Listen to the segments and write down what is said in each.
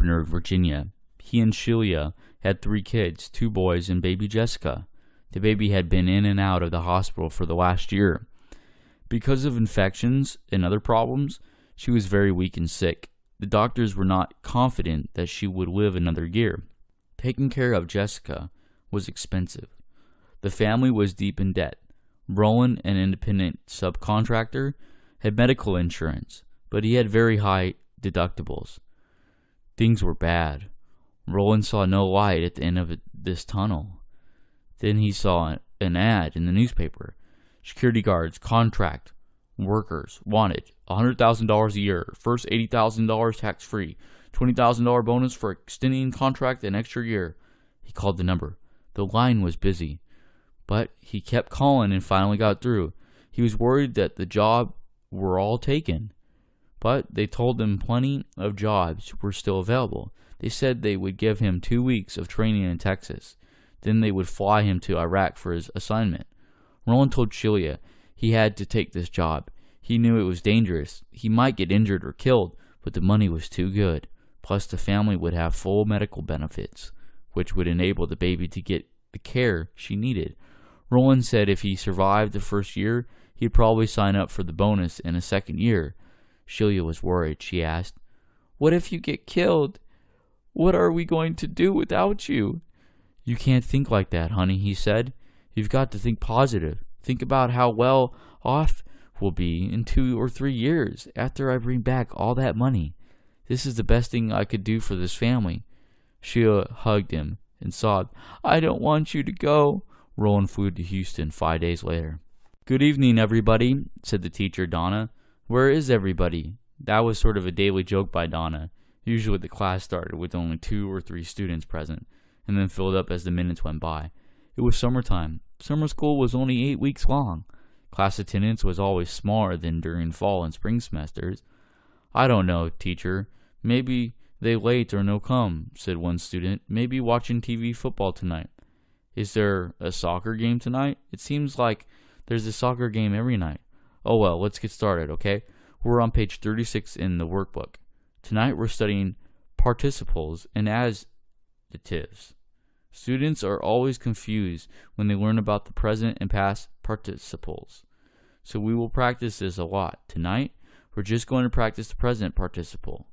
Governor, Virginia. He and Sheila had 3 kids, 2 boys and baby Jessica. The baby had been in and out of the hospital for the last year. Because of infections and other problems, she was very weak and sick. The doctors were not confident that she would live another year. Taking care of Jessica was expensive. The family was deep in debt. Roland, an independent subcontractor, had medical insurance, but he had very high deductibles. Things were bad. Roland saw no light at the end of this tunnel. Then he saw an ad in the newspaper. Security guards, contract workers, wanted $100,000 a year, first $80,000 tax-free, $20,000 bonus for extending contract an extra year. He called the number. The line was busy, but he kept calling and finally got through. He was worried that the job were all taken, but they told him plenty of jobs were still available. They said they would give him 2 weeks of training in Texas. Then they would fly him to Iraq for his assignment. Roland told Sheila he had to take this job. He knew it was dangerous. He might get injured or killed, but the money was too good. Plus, the family would have full medical benefits, which would enable the baby to get the care she needed. Roland said if he survived the first year, he'd probably sign up for the bonus in a second year. Sheila was worried. She asked, "What if you get killed? What are we going to do without you?" "You can't think like that, honey," he said. "You've got to think positive. Think about how well off we'll be in 2 or 3 years after I bring back all that money. This is the best thing I could do for this family." Sheila hugged him and sobbed, "I don't want you to go." Roland flew to Houston 5 days later. "Good evening, everybody," said the teacher, Donna. "Where is everybody?" That was sort of a daily joke by Donna. Usually the class started with only 2 or 3 students present, and then filled up as the minutes went by. It was summertime. Summer school was only 8 weeks long. Class attendance was always smaller than during fall and spring semesters. "I don't know, teacher. Maybe they late or no come," said one student. "Maybe watching TV football tonight." "Is there a soccer game tonight? It seems like there's a soccer game every night." "Oh well, let's get started, okay? We're on page 36 in the workbook. Tonight we're studying participles and adjectives. Students are always confused when they learn about the present and past participles. So we will practice this a lot. Tonight, we're just going to practice the present participle.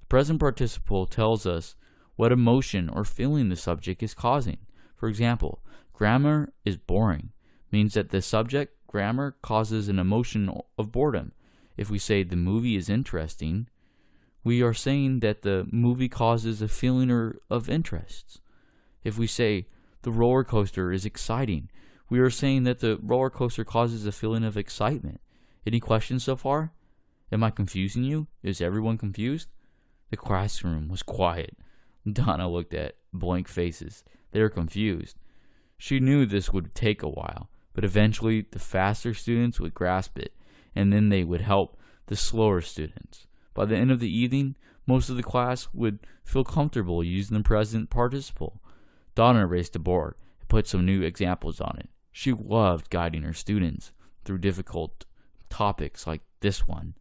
The present participle tells us what emotion or feeling the subject is causing. For example, grammar is boring. Means that the subject, grammar, causes an emotion of boredom. If we say the movie is interesting, we are saying that the movie causes a feeling of interest. If we say the roller coaster is exciting, we are saying that the roller coaster causes a feeling of excitement. Any questions so far? Am I confusing you? Is everyone confused? The classroom was quiet. Donna looked at blank faces. They were confused. She knew this would take a while, but eventually the faster students would grasp it, and then they would help the slower students. By the end of the evening, most of the class would feel comfortable using the present participle. Donna erased the board and put some new examples on it. She loved guiding her students through difficult topics like this one.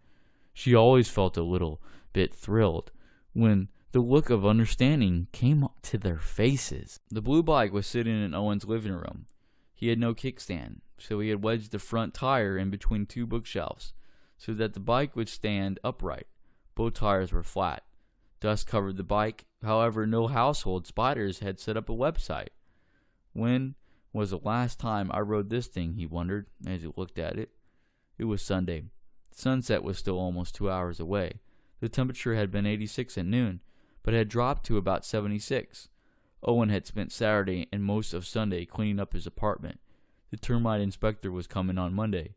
She always felt a little bit thrilled when the look of understanding came to their faces. The blue bike was sitting in Owen's living room. He had no kickstand, so he had wedged the front tire in between 2 bookshelves so that the bike would stand upright. Both tires were flat. Dust covered the bike. However, no household spiders had set up a website. When was the last time I rode this thing, he wondered as he looked at it. It was Sunday. Sunset was still almost 2 hours away. The temperature had been 86 at noon, but had dropped to about 76. Owen had spent Saturday and most of Sunday cleaning up his apartment. The termite inspector was coming on Monday.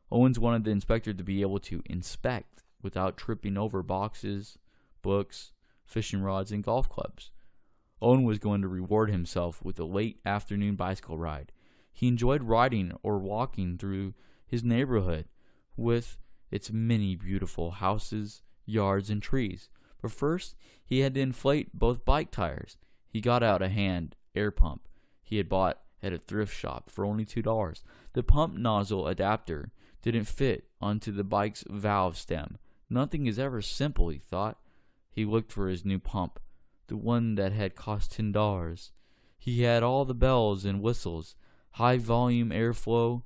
Owens wanted the inspector to be able to inspect without tripping over boxes, books, fishing rods, and golf clubs. Owen was going to reward himself with a late afternoon bicycle ride. He enjoyed riding or walking through his neighborhood with its many beautiful houses, yards, and trees. But first, he had to inflate both bike tires. He got out a hand air pump he had bought at a thrift shop for only $2. The pump nozzle adapter didn't fit onto the bike's valve stem. Nothing is ever simple, he thought. He looked for his new pump, the one that had cost $10. He had all the bells and whistles, high volume airflow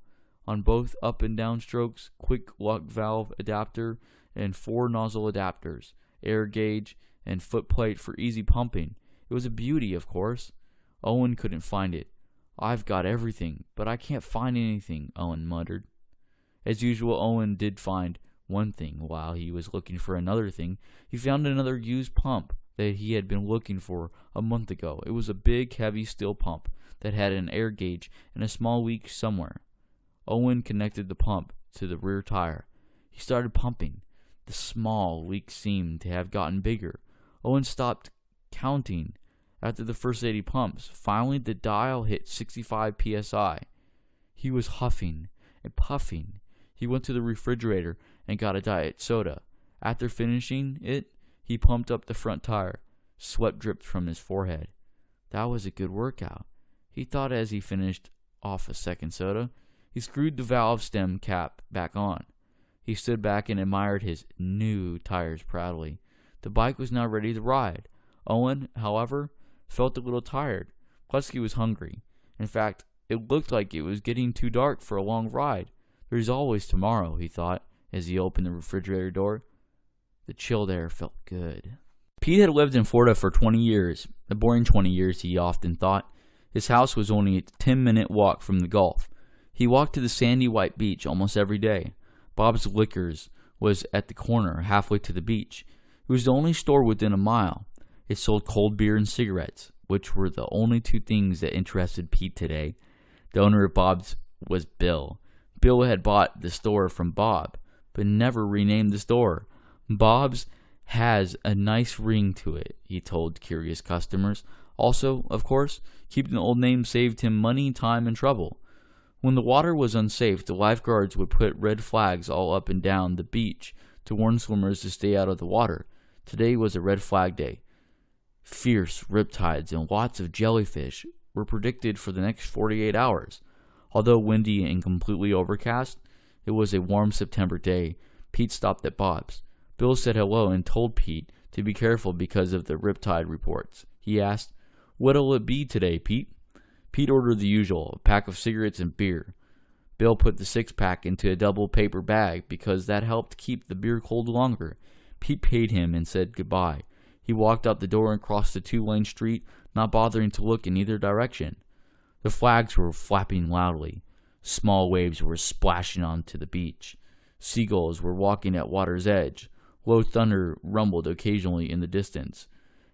on both up and down strokes, quick lock valve adapter and 4 nozzle adapters, air gauge, and footplate for easy pumping. It was a beauty, of course. Owen couldn't find it. "I've got everything, but I can't find anything," Owen muttered. As usual, Owen did find one thing. While he was looking for another thing, he found another used pump that he had been looking for a month ago. It was a big, heavy steel pump that had an air gauge and a small leak somewhere. Owen connected the pump to the rear tire. He started pumping. The small leak seemed to have gotten bigger. Owen stopped counting after the first 80 pumps. Finally, the dial hit 65 psi. He was huffing and puffing. He went to the refrigerator and got a diet soda. After finishing it, he pumped up the front tire. Sweat dripped from his forehead. That was a good workout, he thought as he finished off a second soda. He screwed the valve stem cap back on. He stood back and admired his new tires proudly. The bike was now ready to ride. Owen, however, felt a little tired. Plus he was hungry. In fact, it looked like it was getting too dark for a long ride. There's always tomorrow, he thought, as he opened the refrigerator door. The chilled air felt good. Pete had lived in Florida for 20 years. A boring 20 years, he often thought. His house was only a 10-minute walk from the Gulf. He walked to the sandy white beach almost every day. Bob's Liquors was at the corner, halfway to the beach. It was the only store within a mile. It sold cold beer and cigarettes, which were the only two things that interested Pete today. The owner of Bob's was Bill. Bill had bought the store from Bob, but never renamed the store. Bob's has a nice ring to it, he told curious customers. Also, of course, keeping the old name saved him money, time, and trouble. When the water was unsafe, the lifeguards would put red flags all up and down the beach to warn swimmers to stay out of the water. Today was a red flag day. Fierce riptides and lots of jellyfish were predicted for the next 48 hours. Although windy and completely overcast, it was a warm September day. Pete stopped at Bob's. Bill said hello and told Pete to be careful because of the riptide reports. He asked, "What'll it be today, Pete?" Pete ordered the usual, a pack of cigarettes and beer. Bill put the six-pack into a double paper bag because that helped keep the beer cold longer. Pete paid him and said goodbye. He walked out the door and crossed the 2-lane street, not bothering to look in either direction. The flags were flapping loudly. Small waves were splashing onto the beach. Seagulls were walking at water's edge. Low thunder rumbled occasionally in the distance.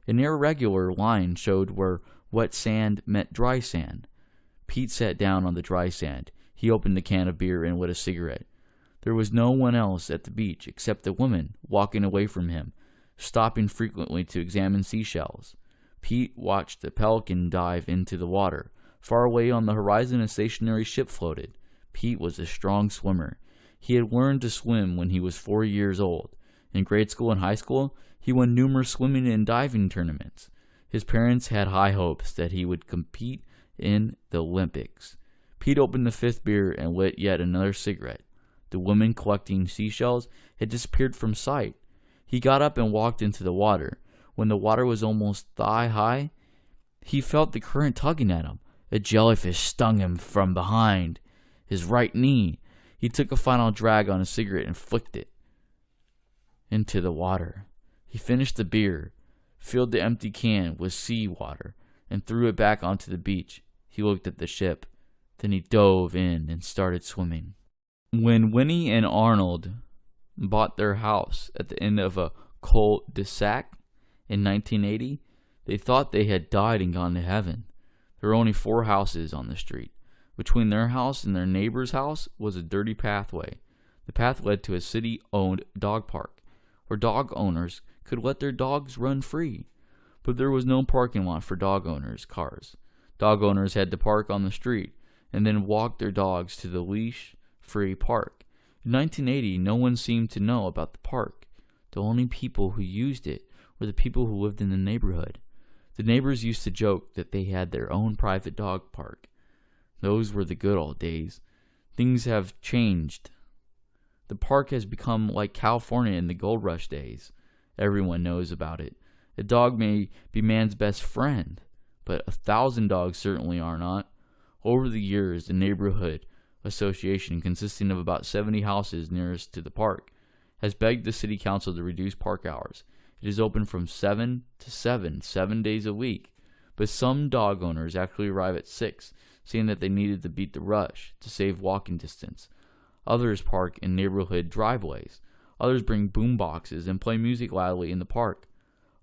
An irregular line showed where wet sand met dry sand. Pete sat down on the dry sand. He opened the can of beer and lit a cigarette. There was no one else at the beach except the woman walking away from him, stopping frequently to examine seashells. Pete watched the Pelican dive into the water. Far away on the horizon, a stationary ship floated. Pete was a strong swimmer. He had learned to swim when he was 4 years old. In grade school and high school, he won numerous swimming and diving tournaments. His parents had high hopes that he would compete in the Olympics. Pete opened the 5th beer and lit yet another cigarette. The woman collecting seashells had disappeared from sight. He got up and walked into the water. When the water was almost thigh-high, he felt the current tugging at him. A jellyfish stung him from behind his right knee. He took a final drag on a cigarette and flicked it into the water. He finished the beer, filled the empty can with seawater, and threw it back onto the beach. He looked at the ship. Then he dove in and started swimming. When Winnie and Arnold bought their house at the end of a cul-de-sac in 1980, they thought they had died and gone to heaven. There were only 4 houses on the street. Between their house and their neighbor's house was a dirty pathway. The path led to a city-owned dog park, where dog owners could let their dogs run free. But there was no parking lot for dog owners' cars. Dog owners had to park on the street and then walk their dogs to the leash-free park. In 1980, no one seemed to know about the park. The only people who used it were the people who lived in the neighborhood. The neighbors used to joke that they had their own private dog park. Those were the good old days. Things have changed. The park has become like California in the gold rush days. Everyone knows about it. A dog may be man's best friend, but 1,000 dogs certainly are not. Over the years, the neighborhood association, consisting of about 70 houses nearest to the park, has begged the city council to reduce park hours. It is open from 7 to 7 days a week, but some dog owners actually arrive at 6, saying that they needed to beat the rush to save walking distance. Others park in neighborhood driveways. Others bring boom boxes and play music loudly in the park.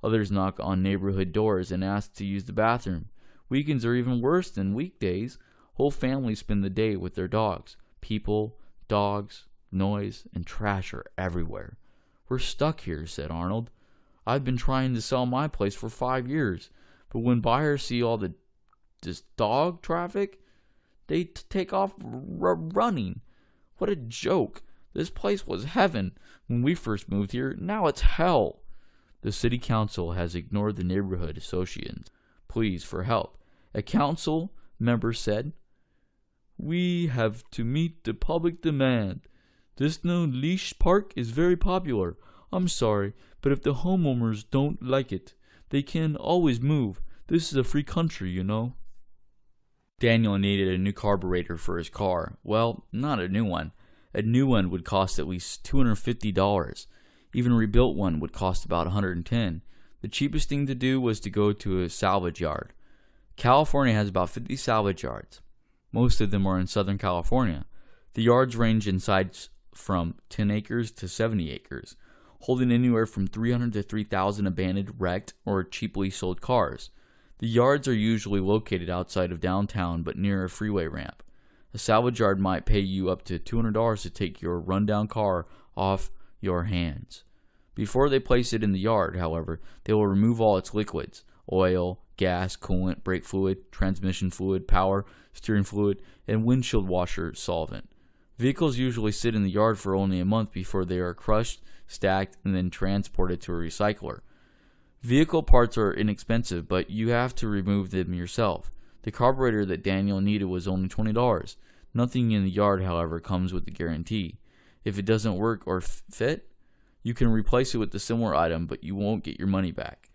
Others knock on neighborhood doors and ask to use the bathroom. Weekends are even worse than weekdays. Whole families spend the day with their dogs. People, dogs, noise, and trash are everywhere. "We're stuck here," said Arnold. "I've been trying to sell my place for 5 years, but when buyers see all this dog traffic, they take off running. What a joke. This place was heaven when we first moved here. Now it's hell." The city council has ignored the neighborhood associations' pleas for help. A council member said, "We have to meet the public demand. This no leash park is very popular. I'm sorry, but if the homeowners don't like it, they can always move. This is a free country, you know." Daniel needed a new carburetor for his car. Well, not a new one. A new one would cost at least $250. Even a rebuilt one would cost about $110. The cheapest thing to do was to go to a salvage yard. California has about 50 salvage yards. Most of them are in Southern California. The yards range in size from 10 acres to 70 acres, holding anywhere from 300 to 3,000 abandoned, wrecked, or cheaply sold cars. The yards are usually located outside of downtown but near a freeway ramp. A salvage yard might pay you up to $200 to take your rundown car off your hands. Before they place it in the yard, however, they will remove all its liquids: oil, gas, coolant, brake fluid, transmission fluid, power, steering fluid, and windshield washer solvent. Vehicles usually sit in the yard for only a month before they are crushed, stacked, and then transported to a recycler. Vehicle parts are inexpensive, but you have to remove them yourself. The carburetor that Daniel needed was only $20. Nothing in the yard, however, comes with a guarantee. If it doesn't work or fit, you can replace it with a similar item, but you won't get your money back.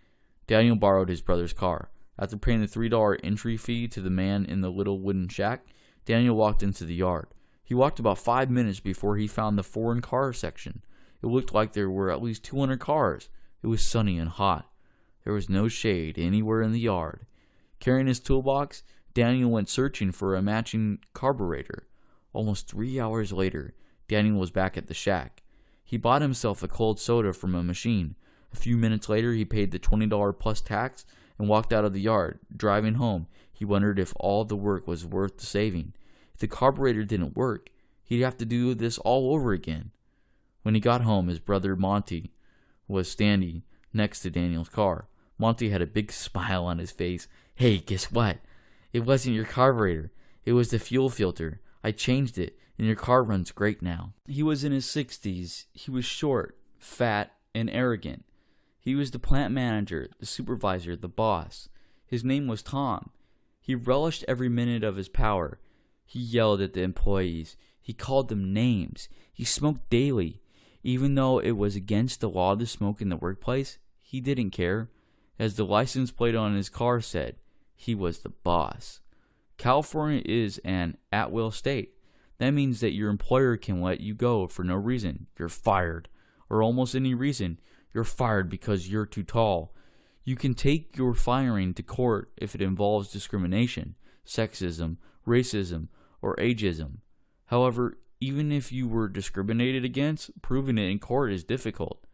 Daniel borrowed his brother's car. After paying the $3 entry fee to the man in the little wooden shack, Daniel walked into the yard. He walked about 5 minutes before he found the foreign car section. It looked like there were at least 200 cars. It was sunny and hot. There was no shade anywhere in the yard. Carrying his toolbox, Daniel went searching for a matching carburetor. Almost 3 hours later, Daniel was back at the shack. He bought himself a cold soda from a machine. A few minutes later, he paid the $20 plus tax and walked out of the yard. Driving home, he wondered if all the work was worth the saving. If the carburetor didn't work, he'd have to do this all over again. When he got home, his brother Monty was standing next to Daniel's car. Monty had a big smile on his face. "Hey, guess what? It wasn't your carburetor. It was the fuel filter. I changed it, and your car runs great now." He was in his 60s. He was short, fat, and arrogant. He was the plant manager, the supervisor, the boss. His name was Tom. He relished every minute of his power. He yelled at the employees. He called them names. He smoked daily. Even though it was against the law to smoke in the workplace, he didn't care. As the license plate on his car said, he was the boss. California is an at-will state. That means that your employer can let you go for no reason. You're fired. Or almost any reason. You're fired because you're too tall. You can take your firing to court if it involves discrimination, sexism, racism, or ageism. However, even if you were discriminated against, proving it in court is difficult.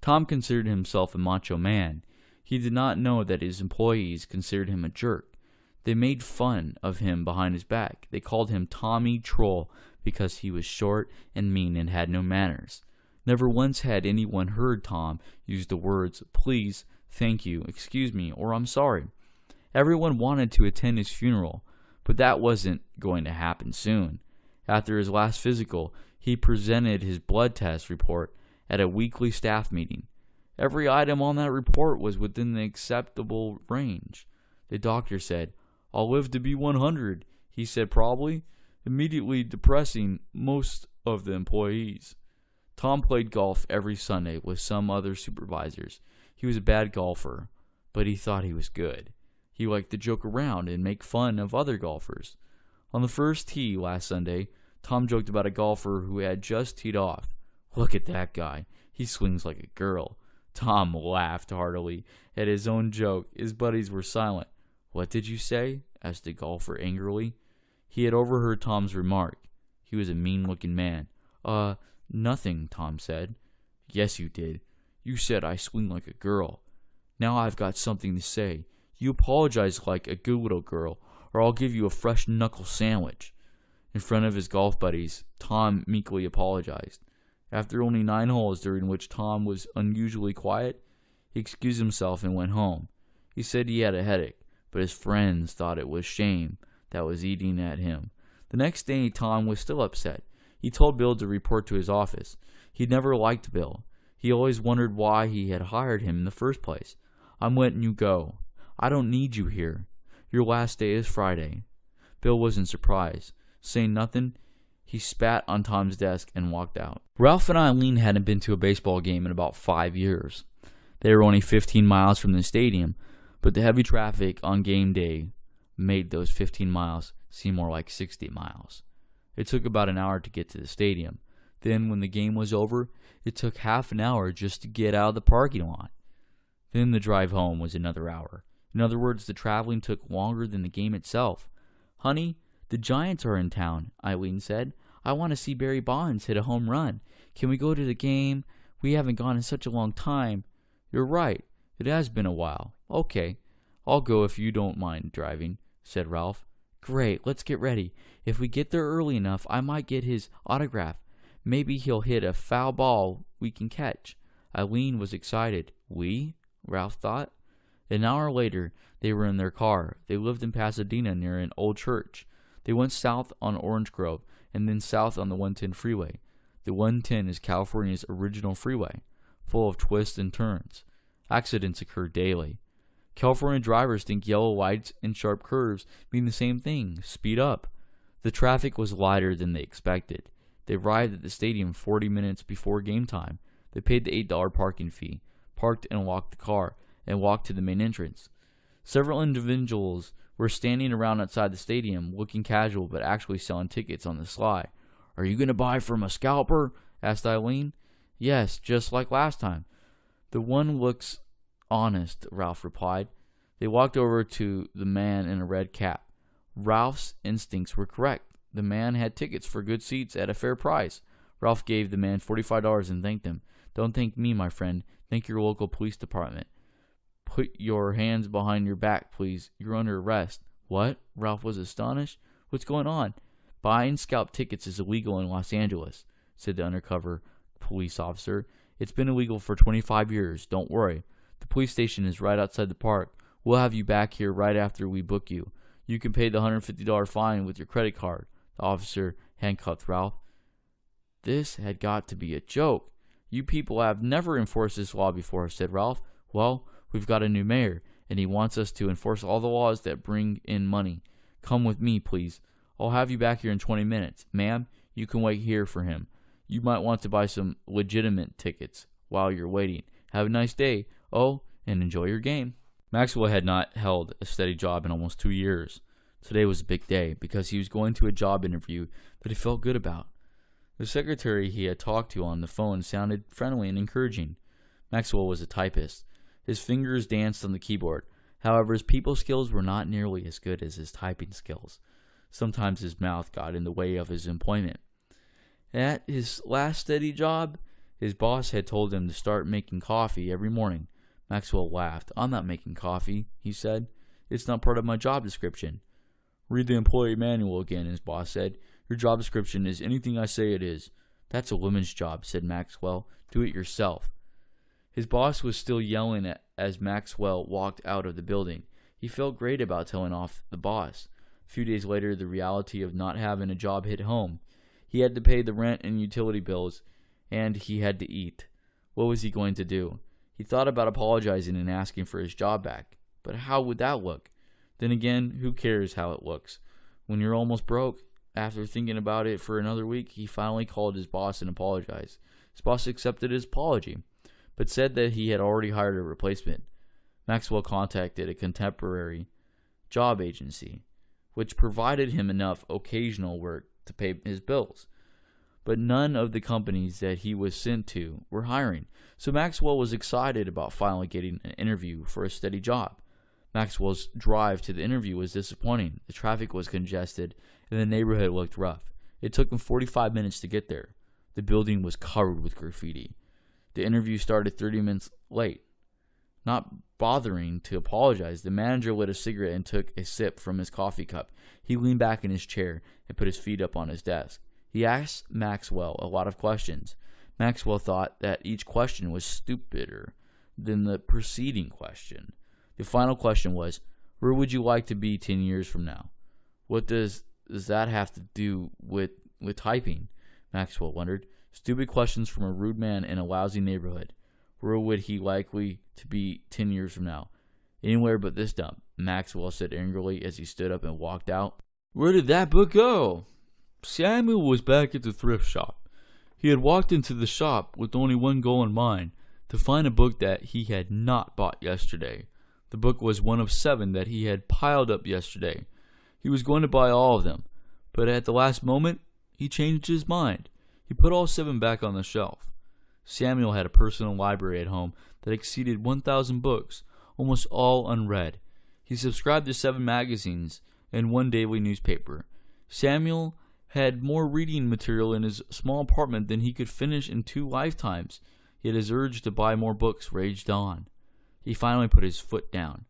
Tom considered himself a macho man. He did not know that his employees considered him a jerk. They made fun of him behind his back. They called him Tommy Troll because he was short and mean and had no manners. Never once had anyone heard Tom use the words, "please," "thank you," "excuse me," or "I'm sorry." Everyone wanted to attend his funeral, but that wasn't going to happen soon. After his last physical, he presented his blood test report at a weekly staff meeting. Every item on that report was within the acceptable range. The doctor said, "I'll live to be 100, he said probably, immediately depressing most of the employees. Tom played golf every Sunday with some other supervisors. He was a bad golfer, but he thought he was good. He liked to joke around and make fun of other golfers. On the first tee last Sunday, Tom joked about a golfer who had just teed off. "Look at that guy. He swings like a girl." Tom laughed heartily at his own joke. His buddies were silent. "What did you say?" asked the golfer angrily. He had overheard Tom's remark. He was a mean-looking man. Nothing," Tom said. "Yes, you did. You said I swing like a girl. Now I've got something to say. You apologize like a good little girl, or I'll give you a fresh knuckle sandwich." In front of his golf buddies, Tom meekly apologized. After only 9 holes during which Tom was unusually quiet, he excused himself and went home. He said he had a headache, but his friends thought it was shame that was eating at him. The next day, Tom was still upset. He told Bill to report to his office. He'd never liked Bill. He always wondered why he had hired him in the first place. "I'm letting you go. I don't need you here. Your last day is Friday." Bill wasn't surprised. Saying nothing, he spat on Tom's desk and walked out. Ralph and Eileen hadn't been to a baseball game in about 5 years. They were only 15 miles from the stadium, but the heavy traffic on game day made those 15 miles seem more like 60 miles. It took about an hour to get to the stadium. Then, when the game was over, it took half an hour just to get out of the parking lot. Then the drive home was another hour. In other words, the traveling took longer than the game itself. "Honey, the Giants are in town," Eileen said. "I want to see Barry Bonds hit a home run. Can we go to the game? We haven't gone in such a long time." "You're right. It has been a while." "Okay, I'll go if you don't mind driving," said Ralph. "Great, let's get ready. If we get there early enough, I might get his autograph. Maybe he'll hit a foul ball we can catch." Eileen was excited. "We?" Ralph thought. An hour later, they were in their car. They lived in Pasadena near an old church. They went south on Orange Grove and then south on the 110 freeway. The 110 is California's original freeway, full of twists and turns. Accidents occur daily. California drivers think yellow lights and sharp curves mean the same thing: speed up. The traffic was lighter than they expected. They arrived at the stadium 40 minutes before game time. They paid the $8 parking fee, parked and locked the car, and walked to the main entrance. Several individuals were standing around outside the stadium, looking casual but actually selling tickets on the sly. "Are you going to buy from a scalper?" asked Eileen. "Yes, just like last time." "The one looks honest," Ralph replied. They walked over to the man in a red cap. Ralph's instincts were correct. The man had tickets for good seats at a fair price. Ralph gave the man $45 and thanked him. "Don't thank me, my friend. Thank your local police department." "Put your hands behind your back, please. You're under arrest." "What?" Ralph was astonished. "What's going on?" "Buying scalp tickets is illegal in Los Angeles," said the undercover police officer. "It's been illegal for 25 years. Don't worry. The police station is right outside the park. We'll have you back here right after we book you. You can pay the $150 fine with your credit card." The officer handcuffed Ralph. This had got to be a joke. "You people have never enforced this law before," said Ralph. "Well, we've got a new mayor, and he wants us to enforce all the laws that bring in money. Come with me, please. I'll have you back here in 20 minutes. Ma'am, you can wait here for him. You might want to buy some legitimate tickets while you're waiting. Have a nice day. Oh, and enjoy your game." Maxwell had not held a steady job in almost 2 years. Today was a big day because he was going to a job interview that he felt good about. The secretary he had talked to on the phone sounded friendly and encouraging. Maxwell was a typist. His fingers danced on the keyboard. However, his people skills were not nearly as good as his typing skills. Sometimes his mouth got in the way of his employment. At his last steady job, his boss had told him to start making coffee every morning. Maxwell laughed. "I'm not making coffee," he said. "It's not part of my job description." "Read the employee manual again," his boss said. "Your job description is anything I say it is." "That's a woman's job," said Maxwell. "Do it yourself." His boss was still yelling as Maxwell walked out of the building. He felt great about telling off the boss. A few days later, the reality of not having a job hit home. He had to pay the rent and utility bills, and he had to eat. What was he going to do? He thought about apologizing and asking for his job back. But how would that look? Then again, who cares how it looks? When you're almost broke, after thinking about it for another week, he finally called his boss and apologized. His boss accepted his apology. but said that he had already hired a replacement. Maxwell contacted a contemporary job agency, which provided him enough occasional work to pay his bills. But none of the companies that he was sent to were hiring, so Maxwell was excited about finally getting an interview for a steady job. Maxwell's drive to the interview was disappointing. The traffic was congested, and the neighborhood looked rough. It took him 45 minutes to get there. The building was covered with graffiti. The interview started 30 minutes late. Not bothering to apologize, the manager lit a cigarette and took a sip from his coffee cup. He leaned back in his chair and put his feet up on his desk. He asked Maxwell a lot of questions. Maxwell thought that each question was stupider than the preceding question. The final question was, where would you like to be 10 years from now? What does that have to do with typing? Maxwell wondered. Stupid questions from a rude man in a lousy neighborhood. Where would he likely to be 10 years from now? Anywhere but this dump, Maxwell said angrily as he stood up and walked out. Where did that book go? Samuel was back at the thrift shop. He had walked into the shop with only one goal in mind, to find a book that he had not bought yesterday. The book was one of 7 that he had piled up yesterday. He was going to buy all of them, but at the last moment, he changed his mind. He put all 7 back on the shelf. Samuel had a personal library at home that exceeded 1,000 books, almost all unread. He subscribed to 7 magazines and 1 daily newspaper. Samuel had more reading material in his small apartment than he could finish in 2 lifetimes, yet his urge to buy more books raged on. He finally put his foot down.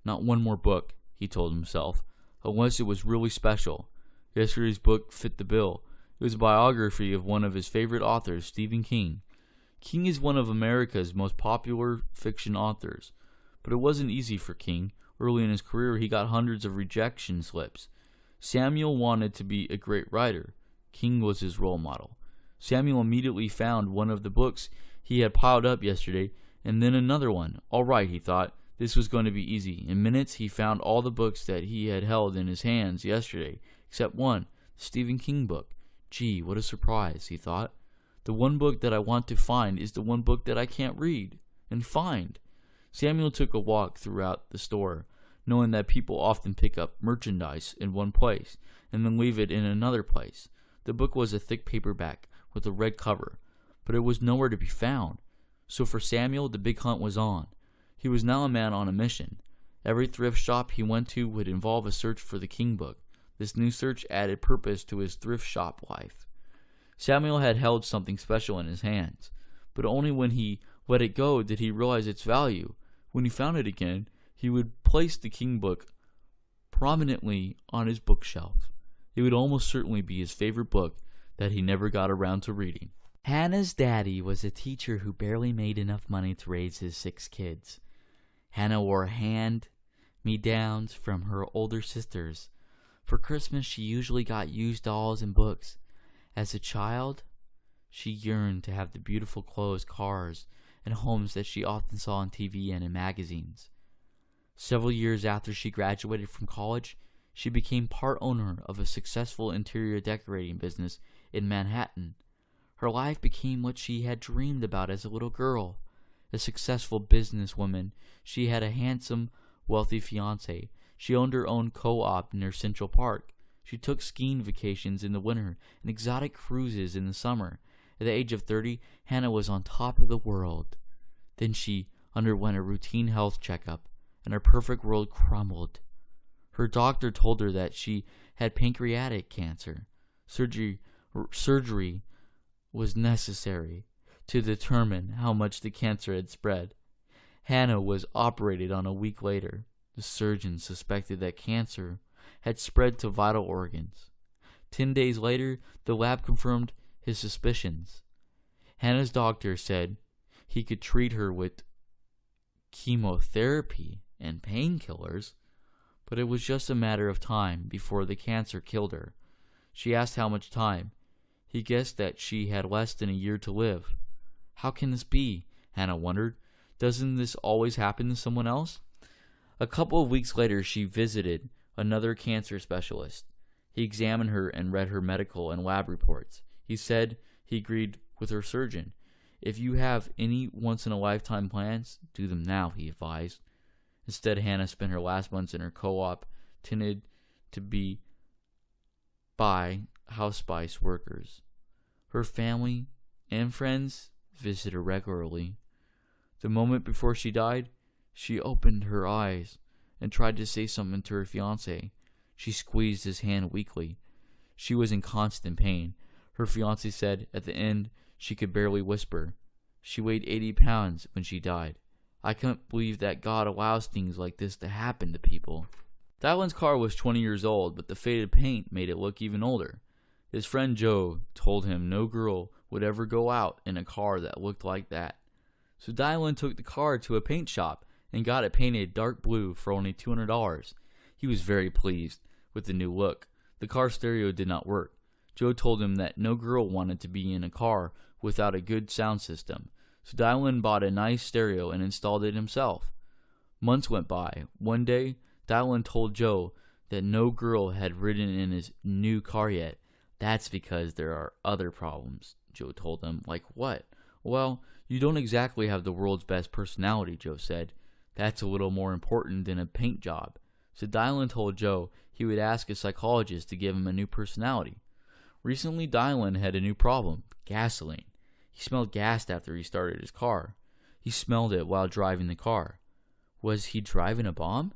Not one more book, he told himself, unless it was really special. Yesterday's book fit the bill. It was a biography of one of his favorite authors, Stephen King. King is one of America's most popular fiction authors, but it wasn't easy for King. Early in his career, he got hundreds of rejection slips. Samuel wanted to be a great writer. King was his role model. Samuel immediately found one of the books he had piled up yesterday, and then another one. All right, he thought, this was going to be easy. In minutes, he found all the books that he had held in his hands yesterday, except one, the Stephen King book. Gee, what a surprise, he thought. The one book that I want to find is the one book that I can't read and find. Samuel took a walk throughout the store, knowing that people often pick up merchandise in one place and then leave it in another place. The book was a thick paperback with a red cover, but it was nowhere to be found. So for Samuel, the big hunt was on. He was now a man on a mission. Every thrift shop he went to would involve a search for the King book. This new search added purpose to his thrift shop life. Samuel had held something special in his hands, but only when he let it go did he realize its value. When he found it again, he would place the King book prominently on his bookshelf. It would almost certainly be his favorite book that he never got around to reading. Hannah's daddy was a teacher who barely made enough money to raise his 6 kids. Hannah wore hand-me-downs from her older sisters. For Christmas, she usually got used dolls and books. As a child, she yearned to have the beautiful clothes, cars, and homes that she often saw on TV and in magazines. Several years after she graduated from college, she became part owner of a successful interior decorating business in Manhattan. Her life became what she had dreamed about as a little girl. A successful businesswoman, she had a handsome, wealthy fiancé. She owned her own co-op near Central Park. She took skiing vacations in the winter and exotic cruises in the summer. At the age of 30, Hannah was on top of the world. Then she underwent a routine health checkup, and her perfect world crumbled. Her doctor told her that she had pancreatic cancer. Surgery was necessary to determine how much the cancer had spread. Hannah was operated on a week later. The surgeon suspected that cancer had spread to vital organs. 10 days later, the lab confirmed his suspicions. Hannah's doctor said he could treat her with chemotherapy and painkillers, but it was just a matter of time before the cancer killed her. She asked how much time. He guessed that she had less than a year to live. How can this be? Hannah wondered. Doesn't this always happen to someone else? A couple of weeks later, she visited another cancer specialist. He examined her and read her medical and lab reports. He said he agreed with her surgeon. If you have any once-in-a-lifetime plans, do them now, he advised. Instead, Hannah spent her last months in her co-op, tended to be by hospice workers. Her family and friends visited her regularly. The moment before she died, she opened her eyes and tried to say something to her fiancé. She squeezed his hand weakly. She was in constant pain. Her fiancé said at the end she could barely whisper. She weighed 80 pounds when she died. I can't believe that God allows things like this to happen to people. Dylan's car was 20 years old, but the faded paint made it look even older. His friend Joe told him no girl would ever go out in a car that looked like that. So Dylan took the car to a paint shop and got it painted dark blue for only $200. He was very pleased with the new look. The car stereo did not work. Joe told him that no girl wanted to be in a car without a good sound system. So Dylan bought a nice stereo and installed it himself. Months went by. One day, Dylan told Joe that no girl had ridden in his new car yet. That's because there are other problems, Joe told him. Like what? Well, you don't exactly have the world's best personality, Joe said. That's a little more important than a paint job. So Dylan told Joe he would ask a psychologist to give him a new personality. Recently, Dylan had a new problem: gasoline. He smelled gas after he started his car. He smelled it while driving the car. Was he driving a bomb?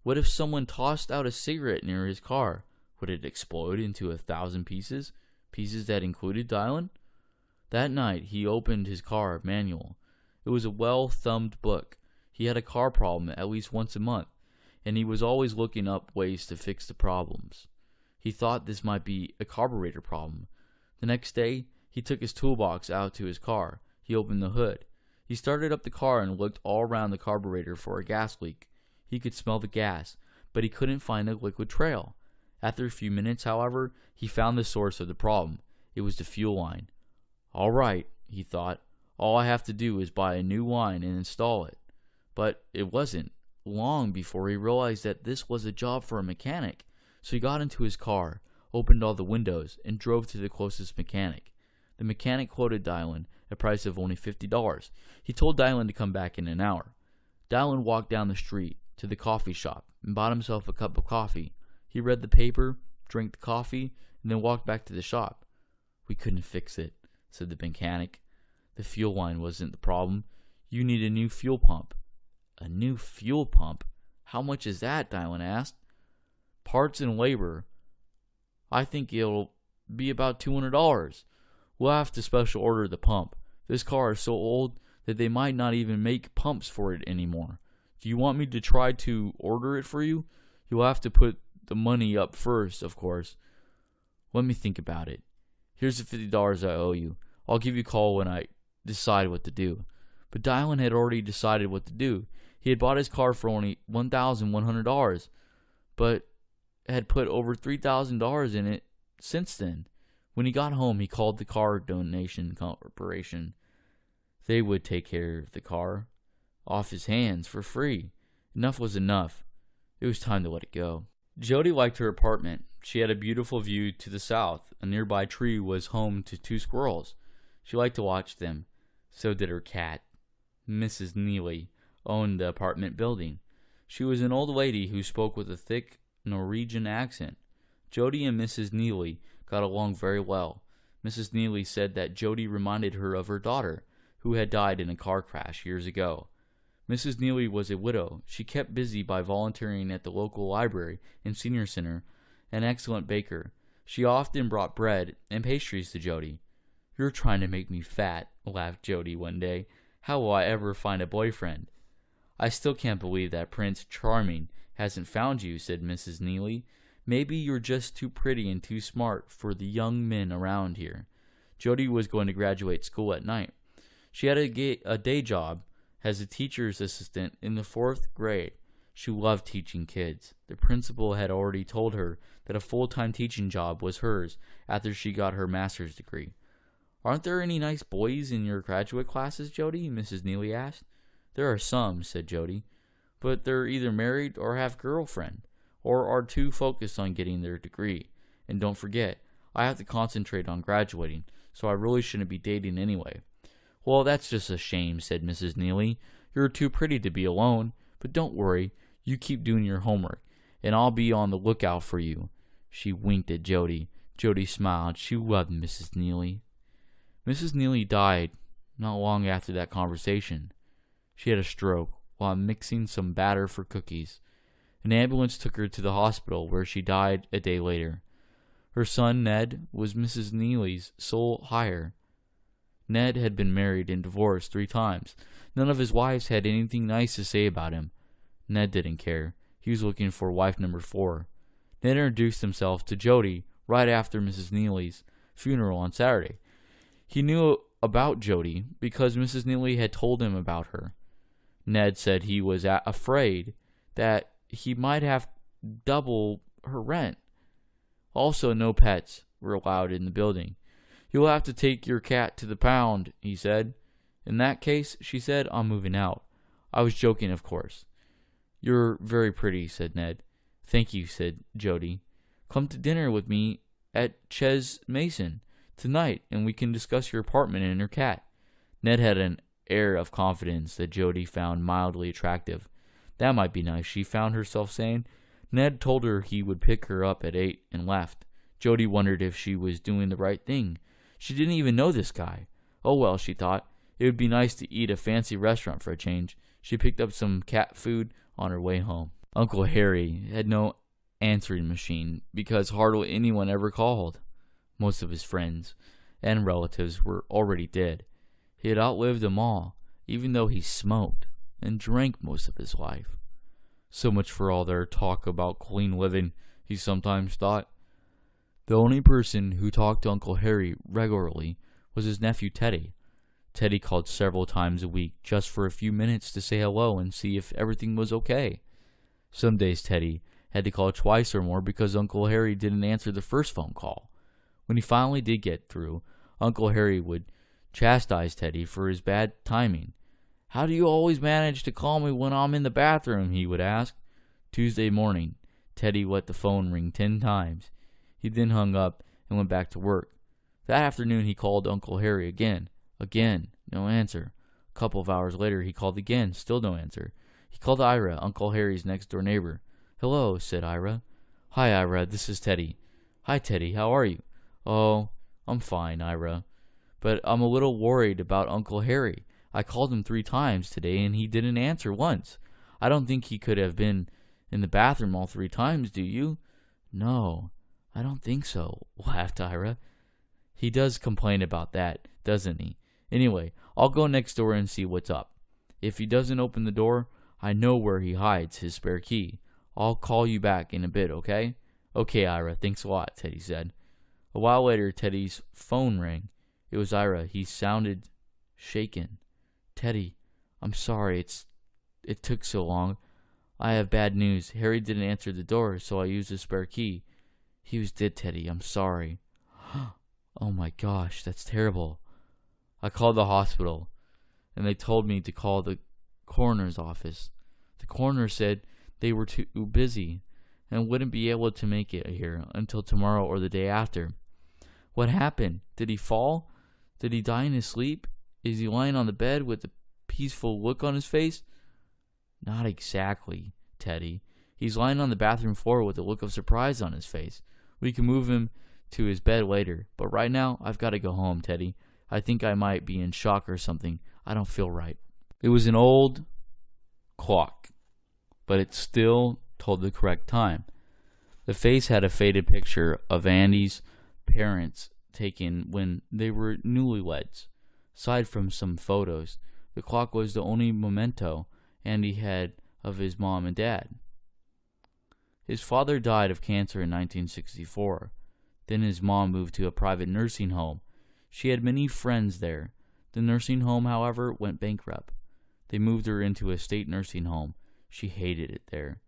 What if someone tossed out a cigarette near his car? Would it explode into 1,000 pieces? Pieces that included Dylan? That night, he opened his car manual. It was a well-thumbed book. He had a car problem at least once a month, and he was always looking up ways to fix the problems. He thought this might be a carburetor problem. The next day, he took his toolbox out to his car. He opened the hood. He started up the car and looked all around the carburetor for a gas leak. He could smell the gas, but he couldn't find a liquid trail. After a few minutes, however, he found the source of the problem. It was the fuel line. All right, he thought. All I have to do is buy a new line and install it. But it wasn't long before he realized that this was a job for a mechanic. So he got into his car, opened all the windows, and drove to the closest mechanic. The mechanic quoted Dylan a price of only $50. He told Dylan to come back in an hour. Dylan walked down the street to the coffee shop and bought himself a cup of coffee. He read the paper, drank the coffee, and then walked back to the shop. We couldn't fix it, said the mechanic. The fuel line wasn't the problem. You need a new fuel pump. A new fuel pump? How much is that? Dylan asked. Parts and labor. I think it'll be about $200. We'll have to special order the pump. This car is so old that they might not even make pumps for it anymore. Do you want me to try to order it for you? You'll have to put the money up first, of course. Let me think about it. Here's the $50 I owe you. I'll give you a call when I decide what to do. But Dylan had already decided what to do. He had bought his car for only $1,100, but had put over $3,000 in it since then. When he got home, he called the car donation corporation. They would take care of the car off his hands for free. Enough was enough. It was time to let it go. Jody liked her apartment. She had a beautiful view to the south. A nearby tree was home to 2 squirrels. She liked to watch them. So did her cat. Mrs. Neely owned the apartment building. She was an old lady who spoke with a thick Norwegian accent. Jody and Mrs. Neely got along very well. Mrs. Neely said that Jody reminded her of her daughter, who had died in a car crash years ago. Mrs. Neely was a widow. She kept busy by volunteering at the local library and senior center, an excellent baker. She often brought bread and pastries to Jody. You're trying to make me fat, laughed Jody one day. How will I ever find a boyfriend? I still can't believe that Prince Charming hasn't found you, said Mrs. Neely. Maybe you're just too pretty and too smart for the young men around here. Jody was going to graduate school at night. She had a day job as a teacher's assistant in the 4th grade. She loved teaching kids. The principal had already told her that a full-time teaching job was hers after she got her master's degree. Aren't there any nice boys in your graduate classes, Jody? Mrs. Neely asked. There are some, said Jody, but they're either married or have a girlfriend, or are too focused on getting their degree. And don't forget, I have to concentrate on graduating, so I really shouldn't be dating anyway. "Well, that's just a shame," said Mrs. Neely. "You're too pretty to be alone. But don't worry. You keep doing your homework, and I'll be on the lookout for you." She winked at Jody. Jody smiled. She loved Mrs. Neely. Mrs. Neely died not long after that conversation. She had a stroke while mixing some batter for cookies. An ambulance took her to the hospital, where she died a day later. Her son, Ned, was Mrs. Neely's sole hire. Ned had been married and divorced 3 times. None of his wives had anything nice to say about him. Ned didn't care. He was looking for wife number 4. Ned introduced himself to Jody right after Mrs. Neely's funeral on Saturday. He knew about Jody because Mrs. Neely had told him about her. Ned said he was afraid that he might have double her rent. Also, no pets were allowed in the building. "You'll have to take your cat to the pound," he said. "In that case," she said, "I'm moving out." "I was joking, of course." "You're very pretty," said Ned. "Thank you," said Jody. "Come to dinner with me at Ches Mason tonight, and we can discuss your apartment and your cat." Ned had an air of confidence that Jody found mildly attractive. That might be nice, she found herself saying. Ned told her he would pick her up at 8 and left. Jody wondered if she was doing the right thing. She didn't even know this guy. Oh well, she thought. It would be nice to eat at a fancy restaurant for a change. She picked up some cat food on her way home. Uncle Harry had no answering machine because hardly anyone ever called. Most of his friends and relatives were already dead. He had outlived them all, even though he smoked and drank most of his life. So much for all their talk about clean living, he sometimes thought. The only person who talked to Uncle Harry regularly was his nephew Teddy. Teddy called several times a week just for a few minutes to say hello and see if everything was okay. Some days Teddy had to call twice or more because Uncle Harry didn't answer the first phone call. When he finally did get through, Uncle Harry would chastise Teddy for his bad timing. "How do you always manage to call me when I'm in the bathroom?" he would ask. Tuesday morning, Teddy let the phone ring 10 times. He then hung up and went back to work. That afternoon he called Uncle Harry again. No answer. A couple of hours later he called again, still no answer. He called Ira, Uncle Harry's next-door neighbor. "Hello," said Ira. "Hi, Ira, this is Teddy." "Hi, Teddy, how are you?" "Oh, I'm fine, Ira. But I'm a little worried about Uncle Harry. I called him 3 times today and he didn't answer once. I don't think he could have been in the bathroom all 3 times, do you?" "No, I don't think so," laughed Ira. "He does complain about that, doesn't he? Anyway, I'll go next door and see what's up. If he doesn't open the door, I know where he hides his spare key. I'll call you back in a bit, okay?" "Okay, Ira, thanks a lot," Teddy said. A while later, Teddy's phone rang. It was Ira. He sounded shaken. "Teddy, I'm sorry it took so long. I have bad news. Harry didn't answer the door, so I used his spare key. He was dead, Teddy. I'm sorry." "Oh my gosh, that's terrible." "I called the hospital, and they told me to call the coroner's office. The coroner said they were too busy and wouldn't be able to make it here until tomorrow or the day after." "What happened? Did he fall? Did he die in his sleep? Is he lying on the bed with a peaceful look on his face?" "Not exactly, Teddy. He's lying on the bathroom floor with a look of surprise on his face. We can move him to his bed later, but right now I've got to go home, Teddy. I think I might be in shock or something. I don't feel right." It was an old clock, but it still told the correct time. The face had a faded picture of Andy's parents taken when they were newlyweds. Aside from some photos, the clock was the only memento Andy had of his mom and dad. His father died of cancer in 1964. Then his mom moved to a private nursing home. She had many friends there. The nursing home, however, went bankrupt. They moved her into a state nursing home. She hated it there.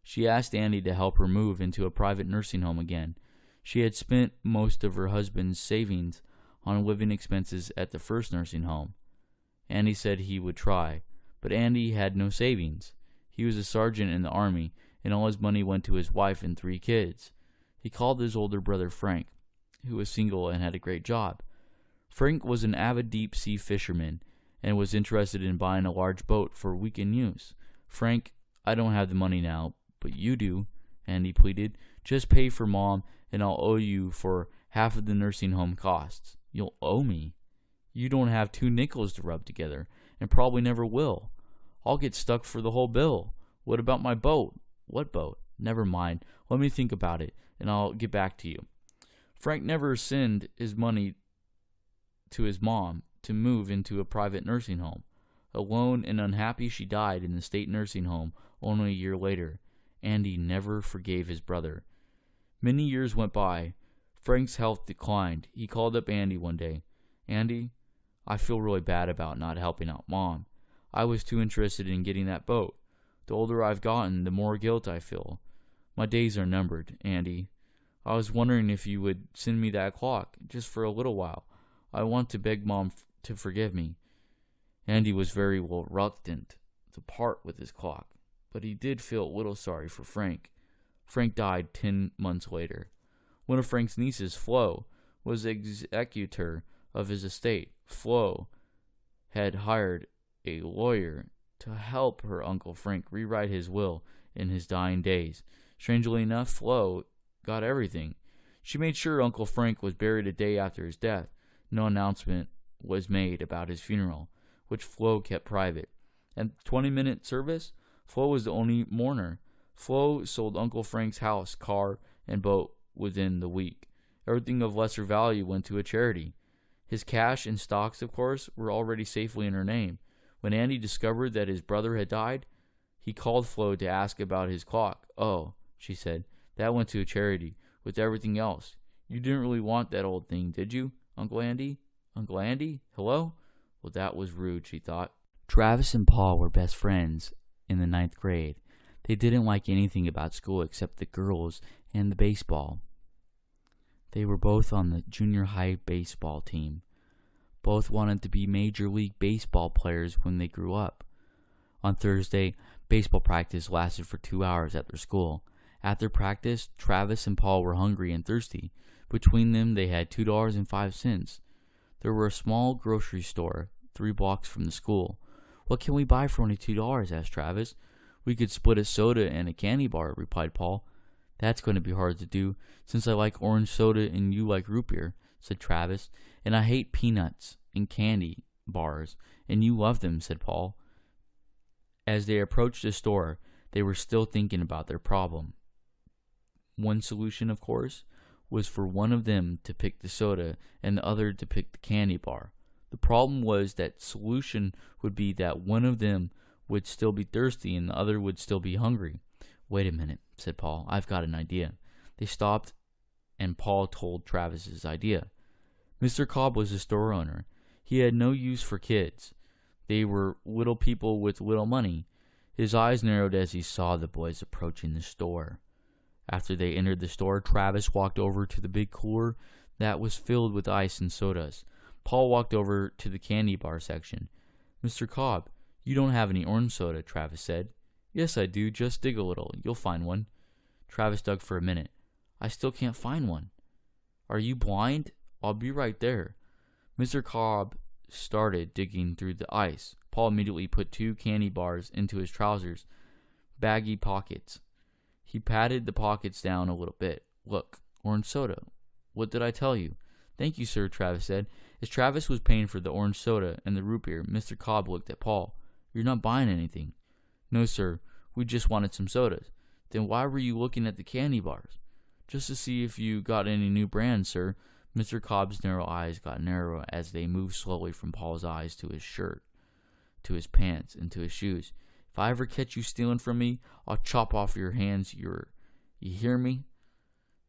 She asked Andy to help her move into a private nursing home again. She had spent most of her husband's savings on living expenses at the first nursing home. Andy said he would try, but Andy had no savings. He was a sergeant in the army, and all his money went to his wife and 3 kids. He called his older brother Frank, who was single and had a great job. Frank was an avid deep-sea fisherman and was interested in buying a large boat for weekend use. "Frank, I don't have the money now, but you do," Andy pleaded. "Just pay for Mom, and I'll owe you for half of the nursing home costs." "You'll owe me? You don't have 2 nickels to rub together, and probably never will. I'll get stuck for the whole bill. What about my boat?" "What boat?" "Never mind. Let me think about it, and I'll get back to you." Frank never sent his money to his mom to move into a private nursing home. Alone and unhappy, she died in the state nursing home only a year later. Andy never forgave his brother. Many years went by. Frank's health declined. He called up Andy one day. "Andy, I feel really bad about not helping out Mom. I was too interested in getting that boat. The older I've gotten, the more guilt I feel. My days are numbered, Andy. I was wondering if you would send me that clock, just for a little while. I want to beg Mom to forgive me." Andy was very reluctant to part with his clock, but he did feel a little sorry for Frank. Frank died 10 months later. One of Frank's nieces, Flo, was the executor of his estate. Flo had hired a lawyer to help her Uncle Frank rewrite his will in his dying days. Strangely enough, Flo got everything. She made sure Uncle Frank was buried a day after his death. No announcement was made about his funeral, which Flo kept private. At the 20-minute service, Flo was the only mourner. Flo sold Uncle Frank's house, car, and boat within the week. Everything of lesser value went to a charity. His cash and stocks, of course, were already safely in her name. When Andy discovered that his brother had died, he called Flo to ask about his clock. "Oh," she said, "that went to a charity, with everything else. You didn't really want that old thing, did you, Uncle Andy?" "Uncle Andy? Hello?" Well, that was rude, she thought. Travis and Paul were best friends in the 9th grade. They didn't like anything about school except the girls and the baseball. They were both on the junior high baseball team. Both wanted to be Major League Baseball players when they grew up. On Thursday, baseball practice lasted for 2 hours at their school. After practice, Travis and Paul were hungry and thirsty. Between them, they had $2.05. There were a small grocery store 3 blocks from the school. "What can we buy for only $2? asked Travis. "We could split a soda and a candy bar," replied Paul. "That's going to be hard to do, since I like orange soda and you like root beer," said Travis. "And I hate peanuts and candy bars, and you love them," said Paul. As they approached the store, they were still thinking about their problem. One solution, of course, was for one of them to pick the soda and the other to pick the candy bar. The problem was that solution would be that one of them would still be thirsty and the other would still be hungry. "Wait a minute," said Paul. "I've got an idea." They stopped, and Paul told Travis's idea. Mr. Cobb was a store owner. He had no use for kids. They were little people with little money. His eyes narrowed as he saw the boys approaching the store. After they entered the store, Travis walked over to the big cooler that was filled with ice and sodas. Paul walked over to the candy bar section. "Mr. Cobb, you don't have any orange soda," Travis said. "Yes, I do. Just dig a little. You'll find one." Travis dug for a minute. "I still can't find one." "Are you blind? I'll be right there." Mr. Cobb started digging through the ice. Paul immediately put 2 candy bars into his trousers' baggy pockets. He patted the pockets down a little bit. "Look, orange soda. What did I tell you?" "Thank you, sir," Travis said. As Travis was paying for the orange soda and the root beer, Mr. Cobb looked at Paul. "You're not buying anything." "No, sir. We just wanted some sodas." "Then why were you looking at the candy bars?" "Just to see if you got any new brands, sir." Mr. Cobb's narrow eyes got narrower as they moved slowly from Paul's eyes to his shirt, to his pants, and to his shoes. "If I ever catch you stealing from me, I'll chop off your hands. You hear me?"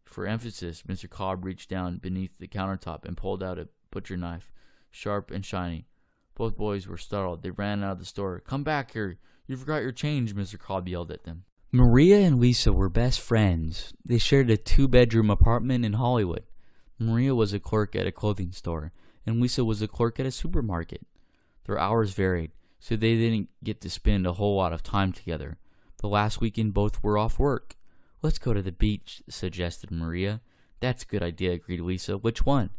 For emphasis, Mr. Cobb reached down beneath the countertop and pulled out a butcher knife, sharp and shiny. Both boys were startled. They ran out of the store. "Come back here. You forgot your change," Mr. Cobb yelled at them. Maria and Lisa were best friends. They shared a 2-bedroom apartment in Hollywood. Maria was a clerk at a clothing store, and Lisa was a clerk at a supermarket. Their hours varied, so they didn't get to spend a whole lot of time together. But last weekend, both were off work. "Let's go to the beach," suggested Maria. "That's a good idea," agreed Lisa. "Which one?"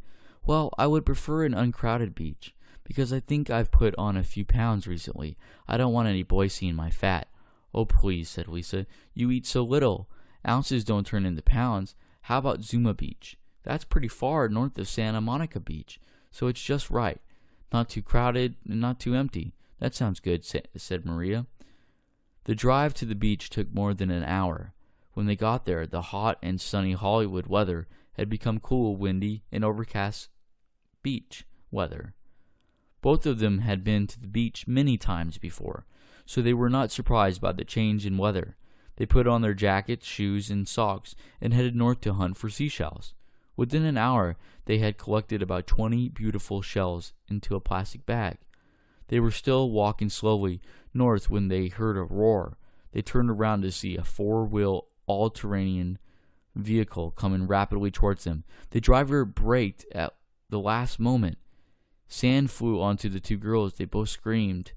Well, I would prefer an uncrowded beach, because I think I've put on a few pounds recently. I don't want any boys seeing my fat. Oh, please, said Lisa. You eat so little. Ounces don't turn into pounds. How about Zuma Beach? That's pretty far north of Santa Monica Beach, so it's just right. Not too crowded and not too empty. That sounds good, said Maria. The drive to the beach took more than an hour. When they got there, the hot and sunny Hollywood weather had become cool, windy, and overcast beach weather. Both of them had been to the beach many times before, so they were not surprised by the change in weather. They put on their jackets, shoes, and socks and headed north to hunt for seashells. Within an hour, they had collected about 20 beautiful shells into a plastic bag. They were still walking slowly north when they heard a roar. They turned around to see a four-wheel, all-terrain vehicle coming rapidly towards them. The driver braked at the last moment. Sand flew onto the two girls. They both screamed.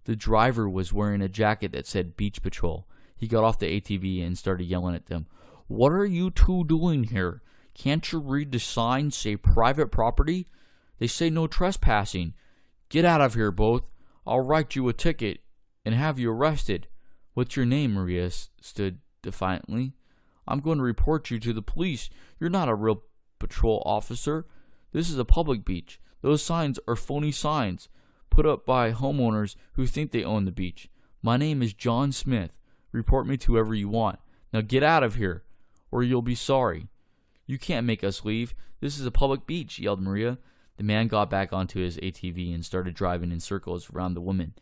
The driver was wearing a jacket that said Beach Patrol. He got off the ATV and started yelling at them. What are you two doing here? Can't you read the signs say private property? They say no trespassing. Get out of here, both. I'll write you a ticket and have you arrested. What's your name? Maria stood defiantly. I'm going to report you to the police. You're not a real patrol officer. This is a public beach. Those signs are phony signs put up by homeowners who think they own the beach. My name is John Smith. Report me to whoever you want. Now get out of here, or you'll be sorry. You can't make us leave. This is a public beach, yelled Maria. The man got back onto his ATV and started driving in circles around the woman.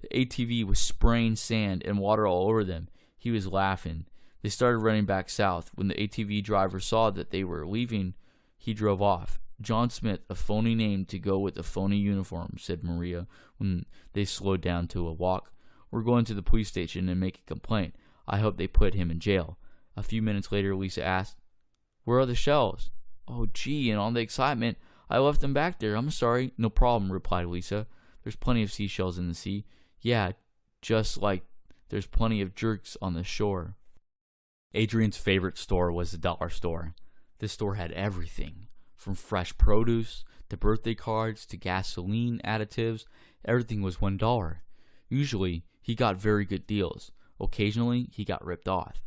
The ATV was spraying sand and water all over them. He was laughing. They started running back south. When the ATV driver saw that they were leaving, he drove off. John Smith, a phony name to go with a phony uniform, said Maria when they slowed down to a walk. We're going to the police station and make a complaint. I hope they put him in jail. A few minutes later, Lisa asked, Where are the shells? Oh, gee, and all the excitement, I left them back there. I'm sorry. No problem, replied Lisa. There's plenty of seashells in the sea. Yeah, just like there's plenty of jerks on the shore. Adrian's favorite store was the dollar store. This store had everything, from fresh produce to birthday cards to gasoline additives. Everything was $1. Usually, he got very good deals. Occasionally, he got ripped off.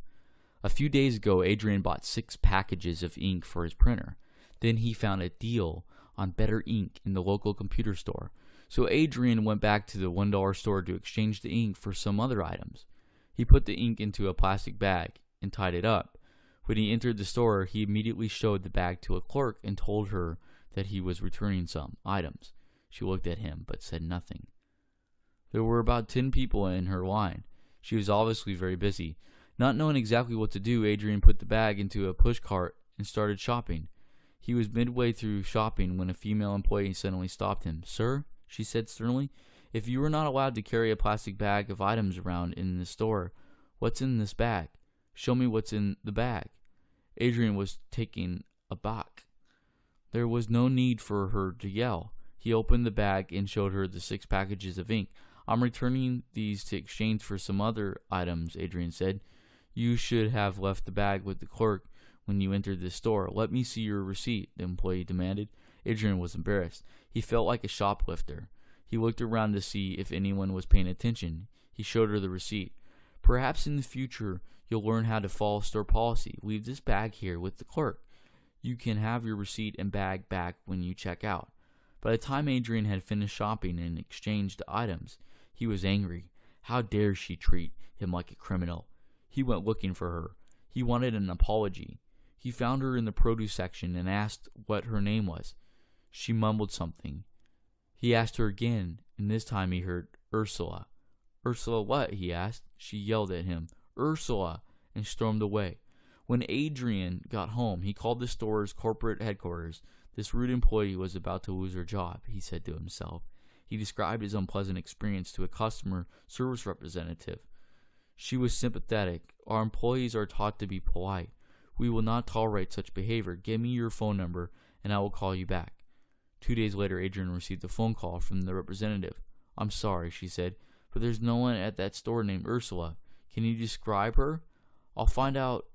A few days ago, Adrian bought 6 packages of ink for his printer. Then he found a deal on better ink in the local computer store. So Adrian went back to the $1 store to exchange the ink for some other items. He put the ink into a plastic bag and tied it up. When he entered the store, he immediately showed the bag to a clerk and told her that he was returning some items. She looked at him but said nothing. There were about 10 people in her line. She was obviously very busy. Not knowing exactly what to do, Adrian put the bag into a pushcart and started shopping. He was midway through shopping when a female employee suddenly stopped him. Sir, she said sternly, if you are not allowed to carry a plastic bag of items around in the store, what's in this bag? Show me what's in the bag. Adrian was taken aback. There was no need for her to yell. He opened the bag and showed her the 6 packages of ink. I'm returning these to exchange for some other items, Adrian said. You should have left the bag with the clerk when you entered the store. Let me see your receipt, the employee demanded. Adrian was embarrassed. He felt like a shoplifter. He looked around to see if anyone was paying attention. He showed her the receipt. Perhaps in the future you'll learn how to follow store policy. Leave this bag here with the clerk. You can have your receipt and bag back when you check out. By the time Adrian had finished shopping and exchanged the items, he was angry. How dare she treat him like a criminal? He went looking for her. He wanted an apology. He found her in the produce section and asked what her name was. She mumbled something. He asked her again, and this time he heard Ursula. Ursula what? He asked. She yelled at him, Ursula, and stormed away. When Adrian got home, he called the store's corporate headquarters. This rude employee was about to lose her job, he said to himself. He described his unpleasant experience to a customer service representative. She was sympathetic. Our employees are taught to be polite. We will not tolerate such behavior. Give me your phone number, and I will call you back. 2 days later, Adrian received a phone call from the representative. I'm sorry, she said, but there's no one at that store named Ursula. Can you describe her? I'll find out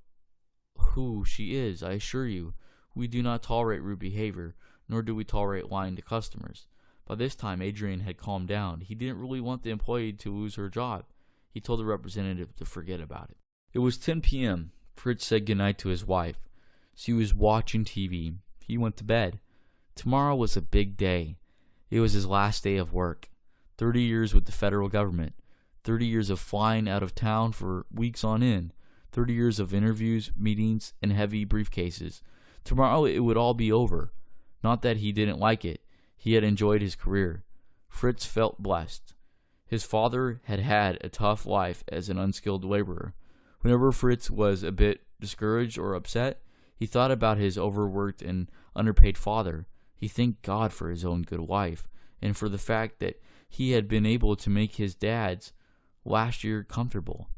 who she is, I assure you. We do not tolerate rude behavior, nor do we tolerate lying to customers. By this time, Adrian had calmed down. He didn't really want the employee to lose her job. He told the representative to forget about it. It was 10 p.m. Fritz said goodnight to his wife. She was watching TV. He went to bed. Tomorrow was a big day. It was his last day of work. 30 years with the federal government. 30 years of flying out of town for weeks on end. 30 years of interviews, meetings, and heavy briefcases. Tomorrow it would all be over. Not that he didn't like it. He had enjoyed his career. Fritz felt blessed. His father had had a tough life as an unskilled laborer. Whenever Fritz was a bit discouraged or upset, he thought about his overworked and underpaid father. He thanked God for his own good wife, and for the fact that he had been able to make his dad's last year comfortable.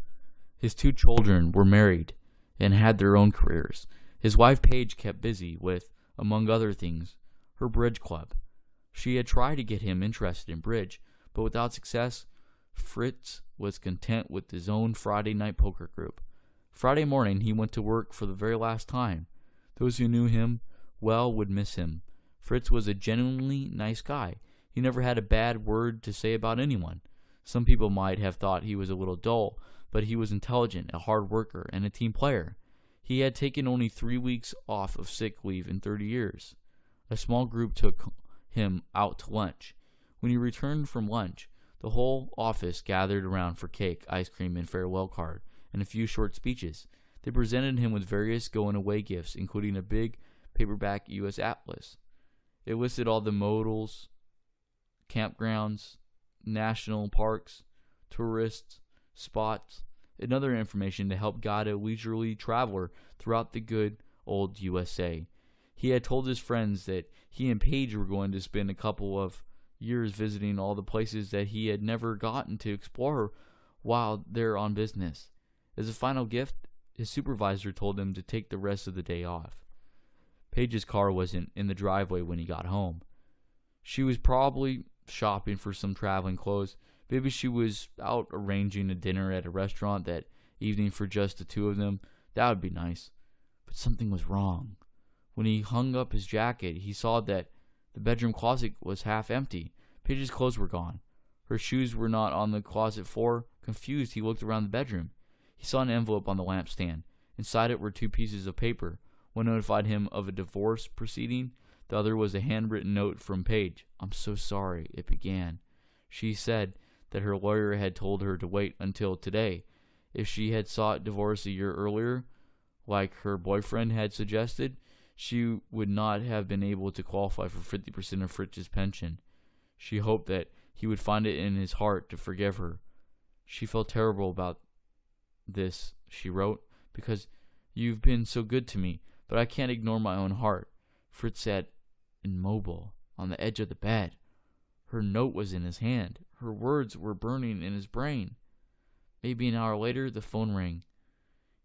His 2 children were married and had their own careers. His wife Paige kept busy with, among other things, her bridge club. She had tried to get him interested in bridge, but without success. Fritz was content with his own Friday night poker group. Friday morning he went to work for the very last time. Those who knew him well would miss him. Fritz was a genuinely nice guy. He never had a bad word to say about anyone. Some people might have thought he was a little dull, but he was intelligent, a hard worker, and a team player. He had taken only 3 weeks off of sick leave in 30 years. A small group took him out to lunch. When he returned from lunch, the whole office gathered around for cake, ice cream, and farewell card, and a few short speeches. They presented him with various going-away gifts, including a big paperback U.S. Atlas. It listed all the modals, campgrounds, national parks, tourist spots, and other information to help guide a leisurely traveler throughout the good old USA. He had told his friends that he and Paige were going to spend a couple of years visiting all the places that he had never gotten to explore while there on business. As a final gift, his supervisor told him to take the rest of the day off. Paige's car wasn't in the driveway when he got home. She was probably shopping for some traveling clothes. Maybe she was out arranging a dinner at a restaurant that evening for just the 2 of them. That would be nice. But something was wrong. When he hung up his jacket, he saw that the bedroom closet was half empty. Paige's clothes were gone. Her shoes were not on the closet floor. Confused, he looked around the bedroom. He saw an envelope on the lampstand. Inside it were 2 pieces of paper. One notified him of a divorce proceeding. The other was a handwritten note from Paige. "I'm so sorry," it began. She said that her lawyer had told her to wait until today. If she had sought divorce a year earlier, like her boyfriend had suggested, she would not have been able to qualify for 50% of Fritz's pension. She hoped that he would find it in his heart to forgive her. She felt terrible about this, she wrote, because you've been so good to me, but I can't ignore my own heart. Fritz sat immobile on the edge of the bed. Her note was in his hand. Her words were burning in his brain. Maybe an hour later, the phone rang.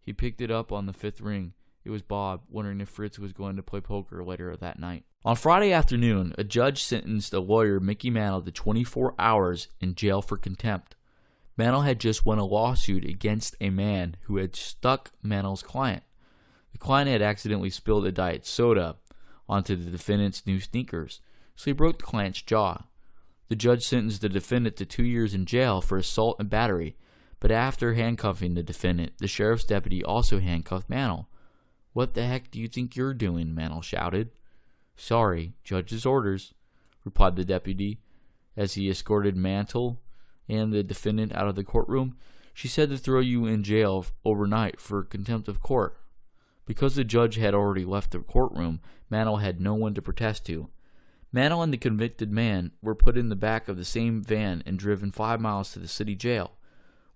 He picked it up on the 5th ring. It was Bob, wondering if Fritz was going to play poker later that night. On Friday afternoon, a judge sentenced a lawyer, Mickey Mantle, to 24 hours in jail for contempt. Mantle had just won a lawsuit against a man who had stuck Mantle's client. The client had accidentally spilled a diet soda onto the defendant's new sneakers, so he broke the client's jaw. The judge sentenced the defendant to 2 years in jail for assault and battery, but after handcuffing the defendant, the sheriff's deputy also handcuffed Mantle. "What the heck do you think you're doing?" Mantle shouted. "Sorry, judge's orders," replied the deputy as he escorted Mantle and the defendant out of the courtroom. "She said to throw you in jail overnight for contempt of court." Because the judge had already left the courtroom, Mantle had no one to protest to. Mantle and the convicted man were put in the back of the same van and driven 5 miles to the city jail.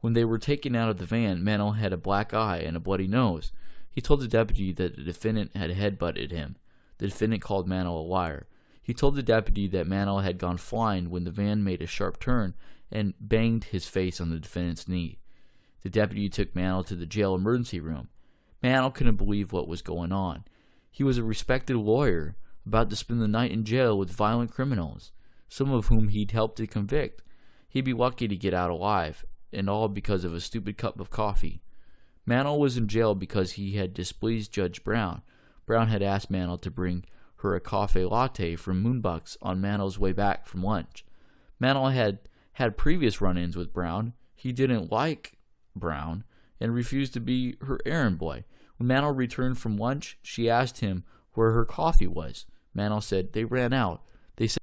When they were taken out of the van, Mantle had a black eye and a bloody nose. He told the deputy that the defendant had headbutted him. The defendant called Mantle a liar. He told the deputy that Mantle had gone flying when the van made a sharp turn and banged his face on the defendant's knee. The deputy took Mantle to the jail emergency room. Mantle couldn't believe what was going on. He was a respected lawyer, about to spend the night in jail with violent criminals, some of whom he'd helped to convict. He'd be lucky to get out alive, and all because of a stupid cup of coffee. Mantle was in jail because he had displeased Judge Brown. Brown had asked Mantle to bring her a cafe latte from Moonbuck's on Mantel's way back from lunch. Mantel had had previous run-ins with Brown. He didn't like Brown and refused to be her errand boy. When Mantel returned from lunch, she asked him where her coffee was. Mantel said, "They ran out. They said